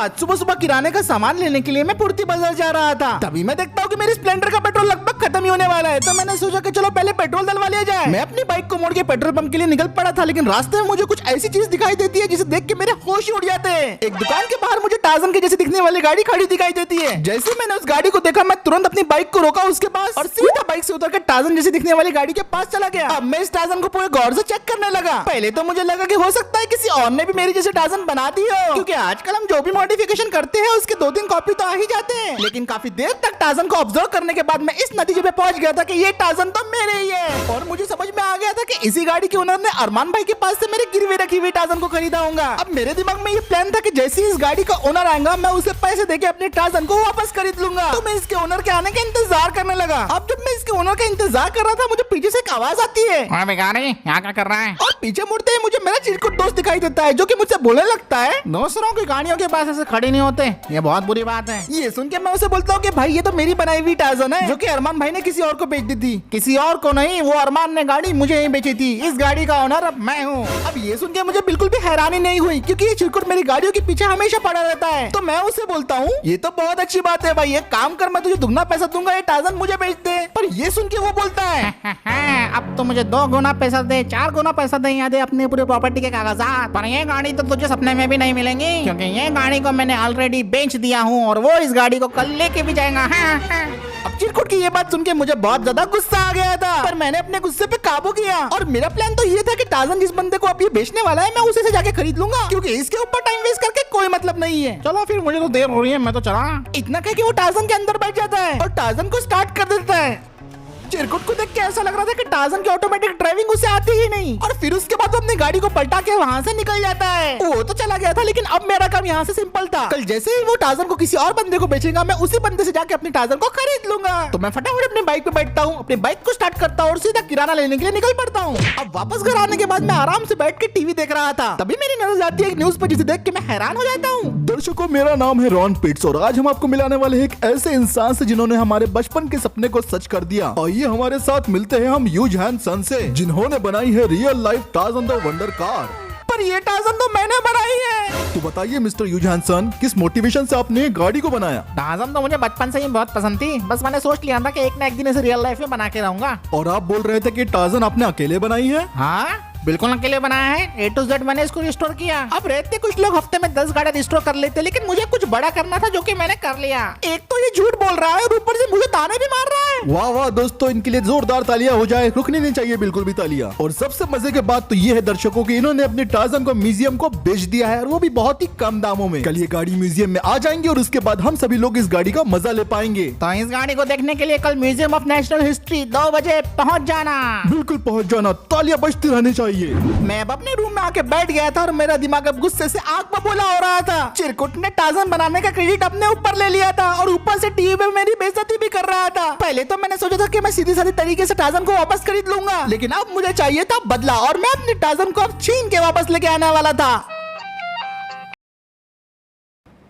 आज सुबह सुबह किराने का सामान लेने के लिए मैं पूर्ति बाजार जा रहा था। तभी मैं देखता हूँ कि मेरी स्प्लेंडर का पेट्रोल लगभग खत्म ही होने वाला है। तो मैंने सोचा कि चलो पहले पेट्रोल डलवा लिया जाए। मैं अपनी बाइक को मोड़ के पेट्रोल पंप के लिए निकल पड़ा था, लेकिन रास्ते में मुझे कुछ ऐसी चीज दिखाई देती है जिसे देख के मेरे होश ही उड़ जाते हैं। एक दुकान के बाहर मुझे टार्जन के जैसे दिखने वाली गाड़ी खड़ी दिखाई देती है। जैसे मैंने उस गाड़ी को देखा, मैं तुरंत अपनी बाइक को रोका उसके पास और सीधा बाइक से उतर कर टार्जन जैसे दिखने वाली गाड़ी के पास चला गया। अब मैं इस टार्जन को पूरे गौर से चेक करने लगा। पहले तो मुझे लगा कि हो सकता है किसी और ने भी मेरी जैसे टार्जन बना दी हो, क्योंकि आजकल हम जो भी मॉडिफिकेशन करते हैं उसके 2-3 कॉपी तो आ ही जाते हैं। लेकिन काफी देर तक टार्जन को ऑब्जर्व करने के बाद मैं इस नतीजे पे पहुंच गया था कि ये टार्जन तो मेरे ही है। और मुझे समझ में आ गया था कि इसी गाड़ी के ओनर ने अरमान भाई के पास से मेरे गिरवी रखी हुई टार्जन को खरीदा होगा। अब मेरे दिमाग में ये प्लान था कि जैसे ही इस गाड़ी का ओनर आएगा, मैं उसे पैसे देके अपनी टार्जन को वापस खरीद लूंगा। तो मैं इसके ओनर के आने का इंतजार करने लगा। अब जब मैं इसके ओनर का इंतजार कर रहा था, मुझे पीछे से एक आवाज आती है, यहाँ क्या कर रहा है? और पीछे मुड़ते ही मुझे मेरा चिरकुट दोस्त दिखाई देता है, जो कि मुझसे बोलने लगता है, दूसरों की गाड़ियों के पास ऐसे खड़े नहीं होते, ये बहुत बुरी बात है। ये सुन के मैं उसे बोलता हूँ कि भाई ये तो मेरी बनाई हुई टार्जन है, जो कि अरमान भाई ने किसी और को बेच दी थी। किसी और को नहीं, वो अरमान ने गाड़ी मुझे ही बेची थी। इस गाड़ी का ओनर अब मैं हूँ। अब ये सुन के मुझे बिल्कुल भी हैरानी नहीं हुई, क्योंकि ये चिरकुट मेरी गाड़ियों के पीछे हमेशा पड़ा रहता है। तो मैं उसे बोलता हूँ, ये तो बहुत अच्छी बात है भाई, एक काम कर, मैं तुझे दुगना पैसा दूंगा, ये टार्जन मुझे बेच दे। पर ये सुन के वो बोलता है, अब तो मुझे 2 गुना पैसा दे, 4 गुना पैसा दे, यहाँ दे अपने पूरे प्रॉपर्टी के कागजात। पर ये गाड़ी तो तुझे सपने में भी नहीं मिलेंगी, क्योंकि ये गाड़ी को मैंने ऑलरेडी बेच दिया हूँ और वो इस गाड़ी को कल लेके भी जाएगा। अब चिरकुट की ये बात सुन के मुझे बहुत ज्यादा गुस्सा आ गया था, पर मैंने अपने गुस्से पे काबू किया और मेरा प्लान तो ये था कि टार्जन जिस बंदे को अब ये बेचने वाला है, मैं उसे से जाके खरीद लूंगा, क्योंकि इसके ऊपर टाइम वेस्ट करके कोई मतलब नहीं है। चलो फिर, मुझे तो देर हो रही है, मैं तो चला। इतना कह के वो टार्जन के अंदर बैठ जाता है और टार्जन को स्टार्ट कर देता है। चिरकुट को देख के ऐसा लग रहा था कि टार्जन की ऑटोमेटिक ड्राइविंग उसे आती ही नहीं, और फिर उसके बाद वो अपनी गाड़ी को पलटा के वहाँ से निकल जाता है। वो तो चला गया था, लेकिन अब मेरा काम यहाँ से सिंपल था। कल जैसे ही वो टार्जन को किसी और बंदे को बेचेगा, मैं उसी बंदे से जाके अपनी टार्जन को खरीद लूंगा। तो मैं फटाफट अपनी बाइक पे बैठता हूँ, अपनी बाइक को स्टार्ट करता हूँ और सीधा किराना लेने के लिए निकल पड़ता हूँ। अब वापस घर आने के बाद मैं आराम से बैठ के टीवी देख रहा था, तभी मेरी नजर जाती है एक न्यूज पर, जिसे देख के मैं हैरान हो जाता हूँ। दर्शकों, मेरा नाम है रॉन पिट्स और आज हम आपको मिलाने वाले हैं एक ऐसे इंसान से जिन्होंने हमारे बचपन के सपने को सच कर दिया। आइए हमारे साथ मिलते हैं हम ह्यूज हैंसन से, जिन्होंने बनाई है real life Tarzan the wonder car. पर ये टार्जन तो मैंने बनाई है। तो बताइए मिस्टर ह्यूज हैंसन, किस मोटिवेशन से आपने गाड़ी को बनाया? टार्जन तो मुझे बचपन से ही बहुत पसंद थी, बस मैंने सोच लिया था कि एक ना एक दिन इसे रियल लाइफ में बना के रहूंगा। और आप बोल रहे थे कि टार्जन आपने अकेले बनाई है? हाँ, बिल्कुल अकेले बनाया है। A to Z मैंने इसको रिस्टोर किया। अब रहते कुछ लोग हफ्ते में 10 गाड़ियां रिस्टोर कर लेते, लेकिन मुझे कुछ बड़ा करना था, जो कि मैंने कर लिया। एक तो ये झूठ बोल रहा है और ऊपर से मुझे ताने भी मार रहा है। वाह वाह दोस्तों, इनके लिए जोरदार तालियां हो जाए, रुकनी नहीं चाहिए बिल्कुल भी तालियां। और सबसे मजे की बात तो ये है दर्शकों की, इन्होंने अपने टार्जन को म्यूजियम को बेच दिया है, और वो भी बहुत ही कम दामों में। कल ये गाड़ी म्यूजियम में आ जाएंगे और उसके बाद हम सभी लोग इस गाड़ी का मजा ले पाएंगे। तो इस गाड़ी को देखने के लिए कल म्यूजियम ऑफ नेशनल हिस्ट्री 2 बजे पहुँच जाना। बिल्कुल पहुँच जाना, तालियां बजती रहनी चाहिए। मैं अपने रूम में आके बैठ गया था और मेरा दिमाग अब गुस्से से आग बबूला हो रहा था। चिरकुट ने टार्जन बनाने का क्रेडिट अपने ऊपर ले लिया था और ऊपर से टीवी में मेरी बेइज्जती भी कर रहा था। पहले तो मैंने सोचा था कि मैं सीधी सादी तरीके से टार्जन को वापस खरीद लूंगा, लेकिन अब मुझे चाहिए था बदला, और मैं अपनी टार्जन को अब छीन के वापस लेके आने वाला था।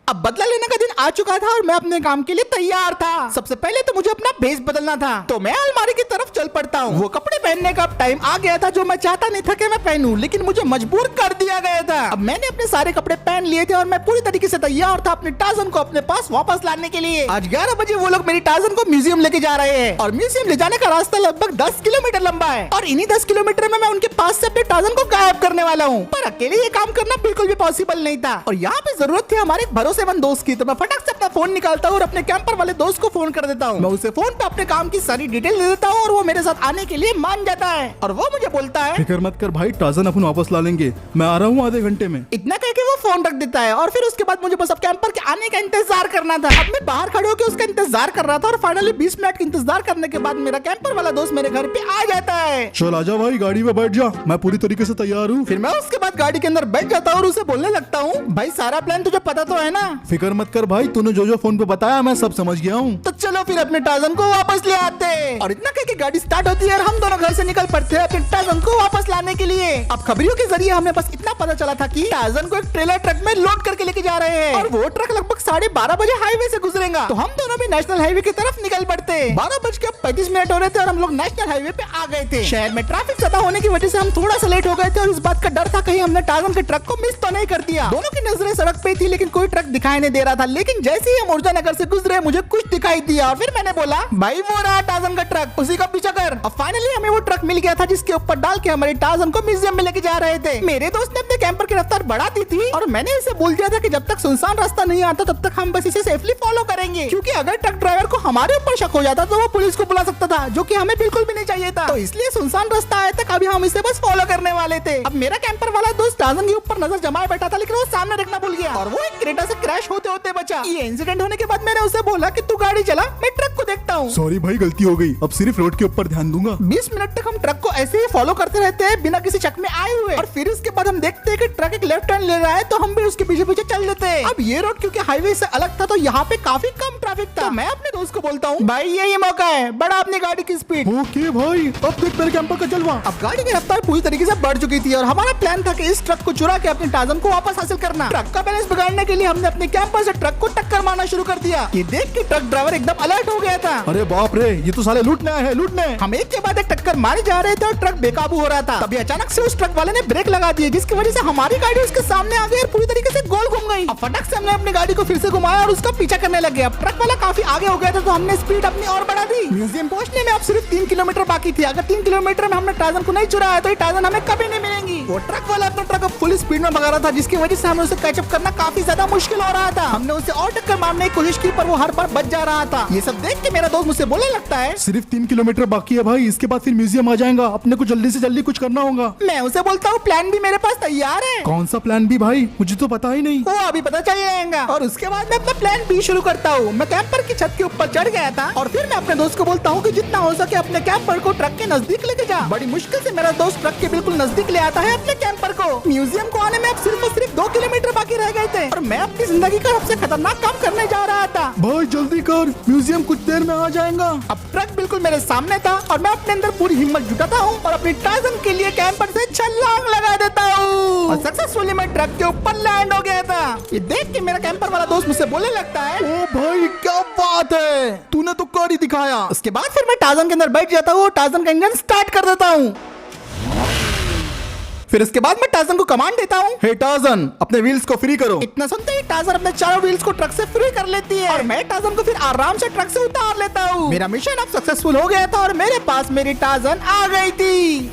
अब बदला लेने का दिन आ चुका था और मैं अपने काम के लिए तैयार था। सबसे पहले तो मुझे अपना भेष बदलना था, तो मैं अलमारी की तरफ चल पड़ता हूँ। वो कपड़े पहनने का टाइम आ गया था जो मैं चाहता नहीं था कि मैं पहनूं, लेकिन मुझे मजबूर कर दिया गया था। अब मैंने अपने सारे कपड़े पहन लिए थे और मैं पूरी तरीके से तैयार था अपने टार्जन को अपने पास वापस लाने के लिए। आज 11 बजे वो लोग मेरी टार्जन को म्यूजियम लेके जा रहे हैं, और म्यूजियम ले जाने का रास्ता लगभग 10 किलोमीटर लंबा है, और इन्हीं 10 किलोमीटर में मैं उनके पास से अपने टार्जन को गायब करने वाला हूँ। पर अकेले ये काम करना बिल्कुल भी पॉसिबल नहीं था, और यहाँ पे जरूरत थी हमारे एक भरोसेमंद दोस्त की। तो मैं फटाक से अपना फोन निकालता हूँ और अपने कैंपर वाले दोस्त को फोन कर देता हूँ। मैं उसे फोन पे अपने काम की सारी डिटेल दे देता हूँ और वो मेरे साथ आने के लिए मान जाता है, और वो मुझे बोलता है, फिक्र मत कर भाई, टार्जन अपन वापस ला लेंगे, मैं आ रहा हूँ आधे घंटे में। इतना कह के वो फोन रख देता है, और फिर उसके बाद मुझे बस अब कैंपर के आने का इंतजार करना था। अब मैं बाहर खड़े होकर उसका इंतजार कर रहा था, और फाइनली 20 मिनट का इंतजार करने के बाद मेरा कैंपर वाला दोस्त मेरे घर पे आ जाता है। चल आजा भाई, गाड़ी में बैठ जा, मैं पूरी तरीके से तैयार हूँ। फिर मैं उसके बाद गाड़ी के अंदर बैठ जाता हूँ और उसे बोलने लगता हूँ, भाई सारा प्लान तुझे पता तो है ना? फिक्र मत कर भाई, तूने जो फोन पे बताया मैं सब समझ गया हूँ। तो चलो फिर अपने टार्जन को वापस ले आते हैं। और इतना कह के गाड़ी स्टार्ट होती है और हम दोनों घर से निकल पड़ते हैं अपने टार्जन को वापस लाने के लिए। अब खबरियों के जरिए हमें बस इतना पता चला था कि टार्जन को एक ट्रेलर ट्रक में लोड करके लेके जा रहे हैं, और वो ट्रक लगभग 12:30 बजे हाईवे से गुजरेगा। तो हम दोनों भी नेशनल हाईवे की तरफ निकल पड़ते। 12:35 हो रहे थे और हम लोग नेशनल हाईवे पे आ गए थे। शहर में ट्रैफिक ज्यादा होने की वजह से हम थोड़ा सा लेट हो गए थे, और इस बात का डर था कहीं हमने टार्जन के ट्रक को मिस तो नहीं कर दिया। दोनों की नजरें सड़क पे थी, लेकिन कोई ट्रक दिखाई नहीं दे रहा था, लेकिन जैसे ही हम ऊर्जा नगर से गुजरे मुझे कुछ दिखाई दिया और फिर मैंने बोला भाई वो रहा टार्जन का ट्रक, उसी का पीछा कर। अब फाइनली हमें वो ट्रक मिल गया था जिसके ऊपर डाल के हमारे टार्जन को म्यूजियम में लेके जा रहे थे। मेरे दोस्त ने अपने कैंपर की रफ्तार बढ़ा दी थी और मैंने इसे बोल दिया था कि जब तक सुनसान रास्ता नहीं आता तब तक हम बस इसे सेफली फॉलो करेंगे, क्योंकि अगर ट्रक ड्राइवर को हमारे ऊपर शक हो जाता तो वो पुलिस को बुला सकता था, जो कि हमें बिल्कुल भी नहीं चाहिए था। तो इसलिए सुनसान रास्ता आया तक अभी हम इसे बस फॉलो करने वाले थे। अब मेरा कैंपर वाला दोस्त टार्जन के ऊपर नजर जमाए बैठा था, लेकिन वो सामने रखना भूल गया और वो एक क्रेटा से क्रैश होते होते बचा। ये इंसिडेंट होने के बाद मैंने उसे बोला कि तू गाड़ी चला, मैं ट्रक को देखता हूँ। सॉरी भाई, गलती हो गई, अब सिर्फ रोड के ऊपर ध्यान दूंगा। 20 मिनट तक हम ट्रक को ऐसे ही फॉलो करते रहते हैं बिना किसी चक में आए हुए, और फिर उसके बाद हम देखते हैं कि ट्रक एक लेफ्ट टर्न ले रहा है तो हम भी उसके पीछे पीछे चल लेते हैं। अब ये रोड क्योंकि हाईवे से अलग था तो यहाँ पे काफी कम ट्रैफिक था। तो मैं अपने दोस्त को बोलता हूँ भाई ये मौका है, बढ़ा अपनी गाड़ी की स्पीड। ओके भाई, अब देख मेरे कैंपर का जलवा। अब गाड़ी की रफ्तार पूरी तरीके से बढ़ चुकी थी और हमारा प्लान था कि इस ट्रक को चुरा के अपने टार्जन को वापस हासिल करना। ट्रक का बैलेंस बिगाड़ने के लिए हमने अपने कैंपर से ट्रक को टक्कर मारना शुरू कर दिया। ये देख के ट्रक ड्राइवर एकदम अलर्ट हो गया था। अरे बाप रे, ये तो साले लूटने आए हैं, लूटने। हम एक के बाद एक टक्कर मारे जा रहे थे और ट्रक बेकाबू हो रहा था। तभी अचानक से उस ट्रक वाले ने ब्रेक लगा दिए, जिसकी वजह से हमारी गाड़ी उसके सामने आ गई और पूरी तरीके से गोल घूम गई। अब फटक से हमने अपनी गाड़ी को फिर से घुमाया और उसका पीछा करने लगे। अब ट्रक वाला काफी आगे हो गया था तो हमने स्पीड अपनी और बढ़ा दी। म्यूजियम पहुंचने में अब सिर्फ 3 किलोमीटर बाकी थी। अगर 3 किलोमीटर में हमने टार्जन को नहीं चुराया तो ये टार्जन हमें कभी नहीं मिलेंगी। वो ट्रक वाला अपना ट्रक अब फुल स्पीड में भगा रहा था, जिसकी वजह से हमें उसे कैचअप करना काफी ज्यादा मुश्किल हो रहा था। हमने उसे और टक्कर मारने की कोशिश की पर वो हर बार बच जा रहा था। ये सब देख के मेरा दोस्त मुझसे बोलने लगता है सिर्फ 3 किलोमीटर बाकी है भाई, इसके बाद फिर म्यूजियम आ जाएगा, अपने को जल्दी से जल्दी कुछ करना होगा। मैं उसे बोलता हूँ प्लान भी मेरे पास तैयार है। कौन सा प्लान भी भाई, मुझे तो पता ही नहीं। वो अभी पता चल जाएगा। और उसके बाद मैं अपना प्लान बी शुरू करता हूँ। मैं कैंपर की छत के ऊपर चढ़ गया था और फिर मैं अपने दोस्त को बोलता हूँ कि जितना हो सके अपने कैंपर को ट्रक के नजदीक लेके जा। बड़ी मुश्किल से मेरा दोस्त ट्रक के बिल्कुल नजदीक ले आता है अपने कैंपर को। म्यूजियम को आने में अब सिर्फ और सिर्फ 2 किलोमीटर बाकी रह गए थे और मैं अपनी जिंदगी का सबसे खतरनाक काम करने जा रहा था। भाई जल्दी कर, म्यूजियम कुछ देर में आ जाएगा। अब ट्रक बिल्कुल मेरे सामने था और मैं अपने अंदर पूरी हिम्मत जुटाता हूँ और अपनी टार्जन के लिए कैंपर से छलांग लगा देता हूँ और सक्सेसफुली मैं ट्रक के ऊपर लैंड हो गया था। ये देख के मेरा कैंपर वाला दोस्त मुझसे बोलने लगता है ओ भाई क्या बात है, तूने तो कर ही दिखाया। उसके बाद फिर मैं टार्जन के अंदर बैठ जाता हूँ और टार्जन का इंजन स्टार्ट कर देता हूँ। फिर उसके बाद मैं टार्जन को कमांड देता हूँ, हे टार्जन अपने व्हील्स को फ्री करो। इतना सुनते ही टार्जन अपने चारों व्हील्स को ट्रक से फ्री कर लेती है और मैं टार्जन को फिर आराम से ट्रक से उतार लेता हूँ। मेरा मिशन अब सक्सेसफुल हो गया था और मेरे पास मेरी टार्जन आ गई थी।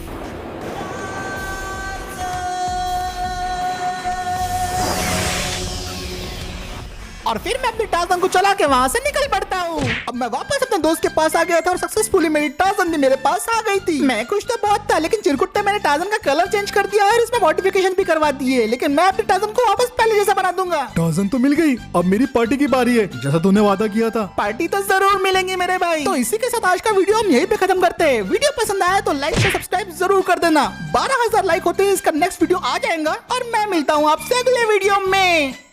और फिर मैं अपनी टार्जन को चला के वहाँ से निकल पड़ता हूँ। अब मैं वापस अपने दोस्त के पास आ गया था और सक्सेसफुली मेरी टार्जन भी मेरे पास आ गई थी। मैं खुश तो बहुत था, लेकिन चिरकुट्टे मैंने टार्जन का कलर चेंज कर दिया और इसमें मॉडिफिकेशन भी करवा दी है, लेकिन मैं अपनी टार्जन को वापस पहले जैसा बना दूंगा। टार्जन तो मिल गई, अब मेरी पार्टी की बारी है, जैसा तूने वादा किया था। पार्टी तो जरूर मिलेंगी मेरे भाई। तो इसी के साथ आज का वीडियो हम यहीं पे खत्म करते हैं। वीडियो पसंद आया तो लाइक से सब्सक्राइब जरूर कर देना। 12,000 लाइक होते हैं इसका नेक्स्ट वीडियो आ जाएगा और मैं मिलता हूँ आपसे अगले वीडियो में।